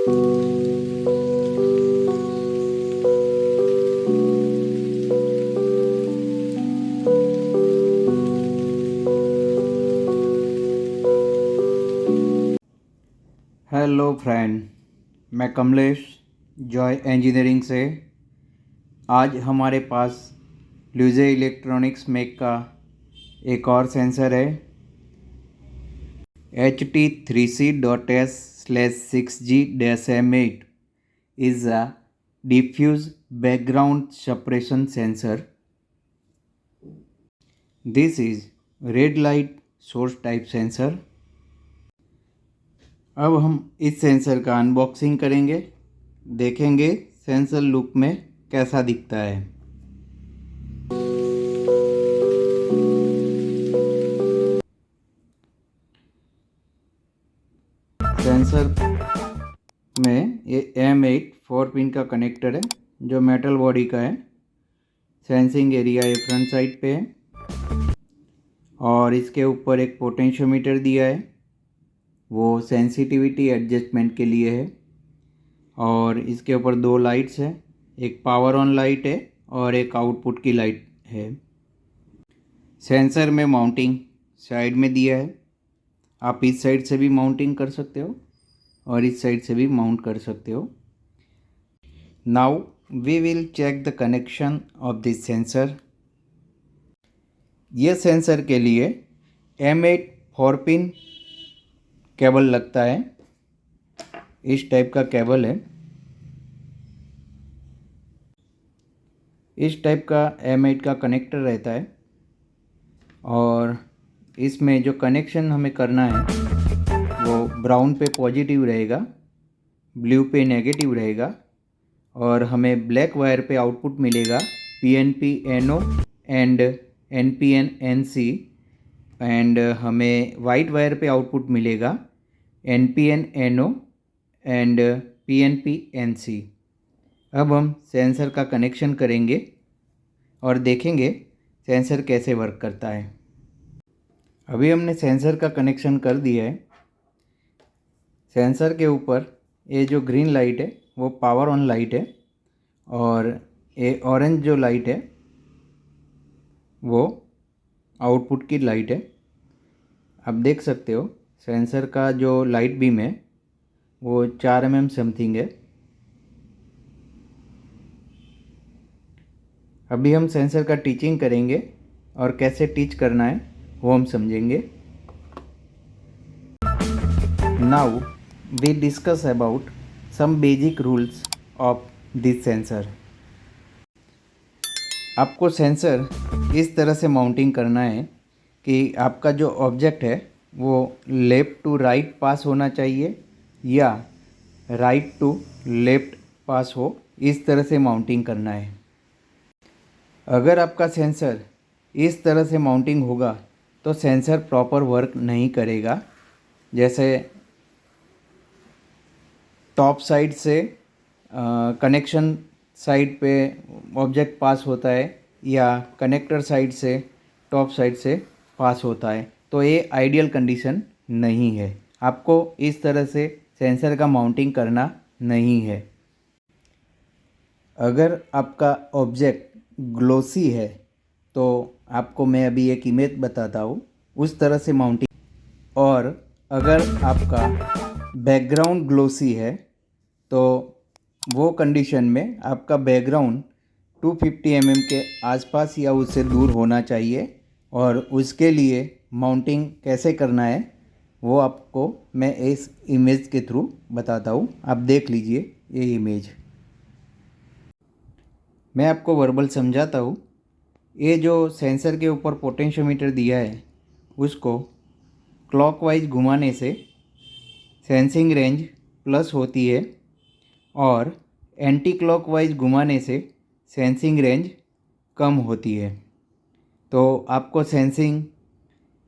Hello friend, मैं Kamlesh Joy engineering से। आज हमारे पास ल्यूजे इलेक्ट्रॉनिक्स मेक का एक और सेंसर है। HT3C.S/6G-M8 is a diffuse background suppression sensor. This is red light source type sensor. अब हम इस सेंसर का अनबॉक्सिंग करेंगे, देखेंगे सेंसर लुक में कैसा दिखता है। सेंसर में ये M8 4 पिन का कनेक्टर है जो मेटल बॉडी का है। सेंसिंग एरिया ये फ्रंट साइड पे है और इसके ऊपर एक पोटेंशियोमीटर दिया है, वो सेंसिटिविटी एडजस्टमेंट के लिए है। और इसके ऊपर दो लाइट्स है, एक पावर ऑन लाइट है और एक आउटपुट की लाइट है। सेंसर में माउंटिंग साइड में दिया है, आप इस साइड से भी माउंटिंग कर सकते हो और इस साइड से भी माउंट कर सकते हो। Now we will check the connection of this sensor. ये सेंसर के लिए M8 4 पिन केबल लगता है, इस टाइप का केबल है। इस टाइप का M8 का कनेक्टर रहता है और इसमें जो कनेक्शन हमें करना है वो ब्राउन पे पॉजिटिव रहेगा, ब्लू पे नेगेटिव रहेगा और हमें ब्लैक वायर पे आउटपुट मिलेगा PNP NO and NPN NC and हमें वाइट वायर पे आउटपुट मिलेगा NPN NO and PNP NC। अब हम सेंसर का कनेक्शन करेंगे और देखेंगे सेंसर कैसे वर्क करता है। अभी हमने सेंसर का कनेक्शन कर दिया है। सेंसर के ऊपर ये जो ग्रीन लाइट है वो पावर ऑन लाइट है और ये ऑरेंज जो लाइट है वो आउटपुट की लाइट है। आप देख सकते हो सेंसर का जो लाइट बीम है वो 4 mm समथिंग है। अभी हम सेंसर का टीचिंग करेंगे और कैसे टीच करना है वो हम समझेंगे। Now we discuss about some basic rules of this sensor. आपको सेंसर इस तरह से माउंटिंग करना है कि आपका जो ऑब्जेक्ट है वो लेफ़्ट टू राइट पास होना चाहिए या राइट टू लेफ़्ट पास हो, इस तरह से माउंटिंग करना है। अगर आपका सेंसर इस तरह से माउंटिंग होगा तो सेंसर प्रॉपर वर्क नहीं करेगा। जैसे टॉप साइड से कनेक्शन साइड पे ऑब्जेक्ट पास होता है या कनेक्टर साइड से टॉप साइड से पास होता है, तो ये आइडियल कंडीशन नहीं है। आपको इस तरह से सेंसर का माउंटिंग करना नहीं है। अगर आपका ऑब्जेक्ट ग्लोसी है तो आपको मैं अभी एक इमेज बताता हूँ, उस तरह से माउंटिंग। और अगर आपका बैकग्राउंड ग्लोसी है तो वो कंडीशन में आपका बैकग्राउंड 250 mm के आसपास या उससे दूर होना चाहिए। और उसके लिए माउंटिंग कैसे करना है वो आपको मैं इस इमेज के थ्रू बताता हूँ। आप देख लीजिए ये इमेज। मैं आपको वर्बल समझाता हूँ। ये जो सेंसर के ऊपर पोटेंशियोमीटर दिया है उसको क्लॉकवाइज घुमाने से सेंसिंग रेंज प्लस होती है और एंटी क्लॉकवाइज घुमाने से सेंसिंग रेंज कम होती है। तो आपको सेंसिंग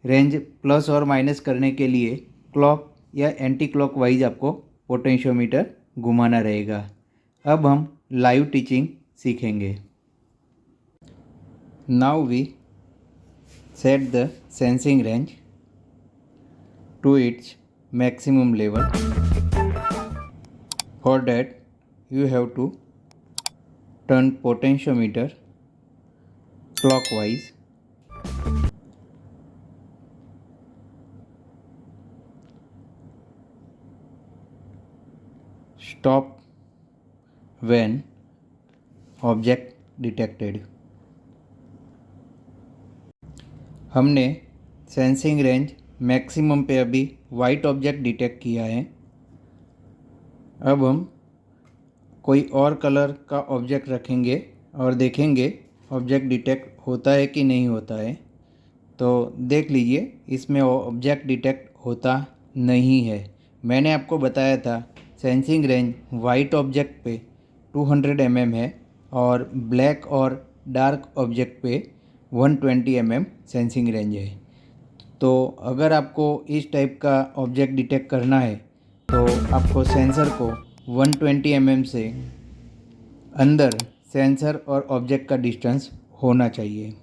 रेंज प्लस और माइनस करने के लिए क्लॉक या एंटी क्लॉकवाइज आपको पोटेंशियोमीटर घुमाना रहेगा। अब हम लाइव टीचिंग सीखेंगे। Now we set the sensing range to its maximum level. For that, you have to turn potentiometer clockwise. Stop when object detected. हमने सेंसिंग रेंज मैक्सिमम पे अभी वाइट ऑब्जेक्ट डिटेक्ट किया है। अब हम कोई और कलर का ऑब्जेक्ट रखेंगे और देखेंगे ऑब्जेक्ट डिटेक्ट होता है कि नहीं होता है। तो देख लीजिए, इसमें ऑब्जेक्ट डिटेक्ट होता नहीं है। मैंने आपको बताया था सेंसिंग रेंज वाइट ऑब्जेक्ट पे 200 mm है और ब्लैक और डार्क ऑब्जेक्ट पे 120 mm सेंसिंग रेंज है। तो अगर आपको इस टाइप का ऑब्जेक्ट डिटेक्ट करना है तो आपको सेंसर को 120 mm से अंदर सेंसर और ऑब्जेक्ट का डिस्टेंस होना चाहिए।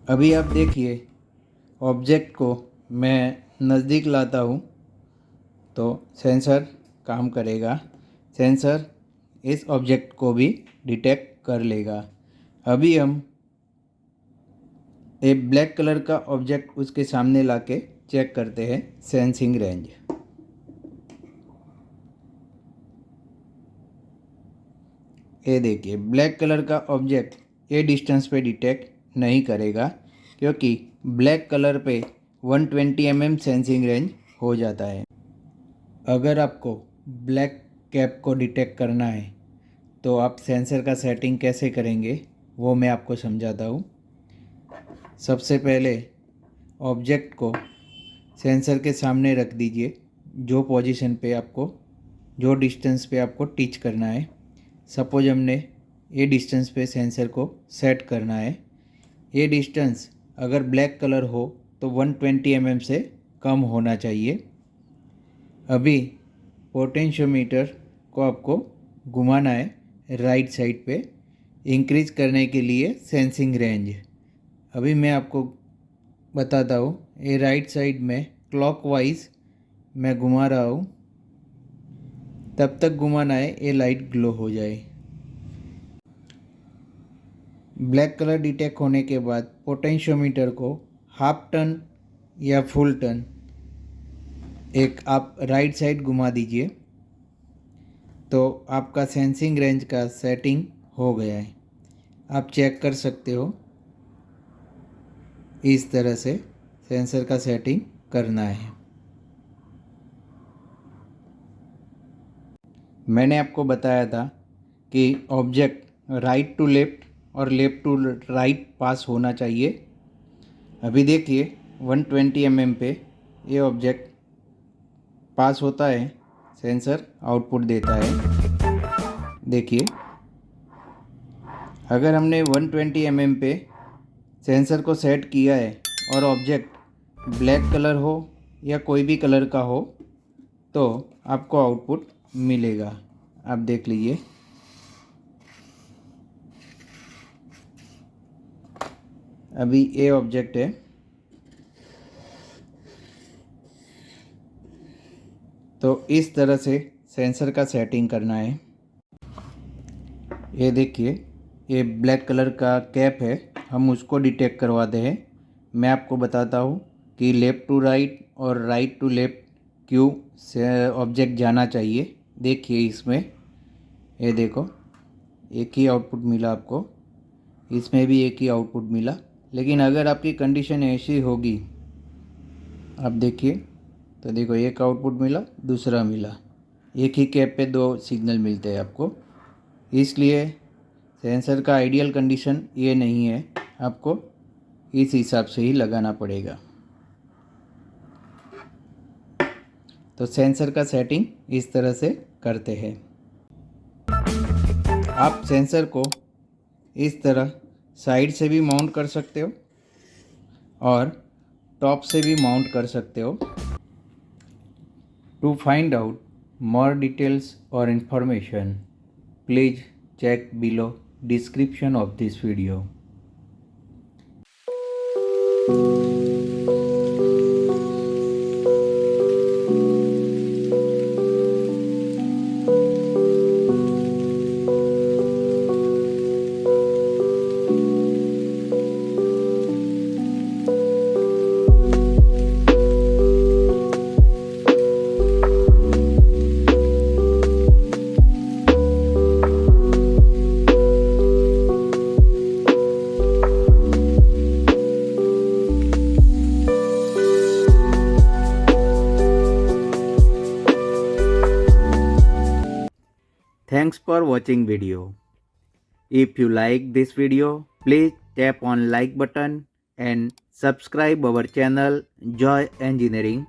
अभी आप देखिए, ऑब्जेक्ट को मैं नज़दीक लाता हूँ तो सेंसर काम करेगा। सेंसर इस ऑब्जेक्ट को भी डिटेक्ट कर लेगा। अभी हम एक ब्लैक कलर का ऑब्जेक्ट उसके सामने लाके चेक करते हैं सेंसिंग रेंज। ये देखिए, ब्लैक कलर का ऑब्जेक्ट ये डिस्टेंस पे डिटेक्ट नहीं करेगा क्योंकि ब्लैक कलर पे 120 mm सेंसिंग रेंज हो जाता है। अगर आपको ब्लैक कैप को डिटेक्ट करना है तो आप सेंसर का सेटिंग कैसे करेंगे वो मैं आपको समझाता हूँ। सबसे पहले ऑब्जेक्ट को सेंसर के सामने रख दीजिए, जो पोजीशन पे आपको, जो डिस्टेंस पे आपको टीच करना है। सपोज हमने ये डिस्टेंस पे सेंसर को सेट करना है। ये डिस्टेंस अगर ब्लैक कलर हो तो 120 mm से कम होना चाहिए। अभी पोटेंशियोमीटर को आपको घुमाना है राइट साइड पे इंक्रीज करने के लिए सेंसिंग रेंज। अभी मैं आपको बताता हूँ, ये राइट साइड में क्लॉकवाइज मैं घुमा रहा हूँ, तब तक घुमाना है ये लाइट ग्लो हो जाए। ब्लैक कलर डिटेक्ट होने के बाद पोटेंशियोमीटर को हाफ टर्न या फुल टर्न एक आप राइट साइड घुमा दीजिए तो आपका सेंसिंग रेंज का सेटिंग हो गया है। आप चेक कर सकते हो, इस तरह से सेंसर का सेटिंग करना है। मैंने आपको बताया था कि ऑब्जेक्ट राइट टू लेफ़्ट और लेफ़्ट टू राइट पास होना चाहिए। अभी देखिए 120 mm पे ये ऑब्जेक्ट पास होता है, सेंसर आउटपुट देता है। देखिए, अगर हमने 120 mm पे सेंसर को सेट किया है और ऑब्जेक्ट ब्लैक कलर हो या कोई भी कलर का हो तो आपको आउटपुट मिलेगा। आप देख लीजिए, अभी ये ऑब्जेक्ट है, तो इस तरह से सेंसर का सेटिंग करना है। ये देखिए, ये ब्लैक कलर का कैप है, हम उसको डिटेक्ट करवाते हैं। मैं आपको बताता हूँ कि लेफ़्ट टू राइट और राइट टू लेफ़्ट क्यों से ऑब्जेक्ट जाना चाहिए। देखिए, इसमें ये देखो, एक ही आउटपुट मिला आपको, इसमें भी एक ही आउटपुट मिला। लेकिन अगर आपकी कंडीशन ऐसी होगी, आप देखिए तो देखो, एक आउटपुट मिला, दूसरा मिला, एक ही कैप पे दो सिग्नल मिलते हैं आपको। इसलिए सेंसर का आइडियल कंडीशन ये नहीं है, आपको इस हिसाब से ही लगाना पड़ेगा। तो सेंसर का सेटिंग इस तरह से करते हैं। आप सेंसर को इस तरह साइड से भी माउंट कर सकते हो और टॉप से भी माउंट कर सकते हो। To find out more details or information, please check below description of this video. Thanks for watching video. If you like this video, please tap on like button and subscribe our channel Joy Engineering.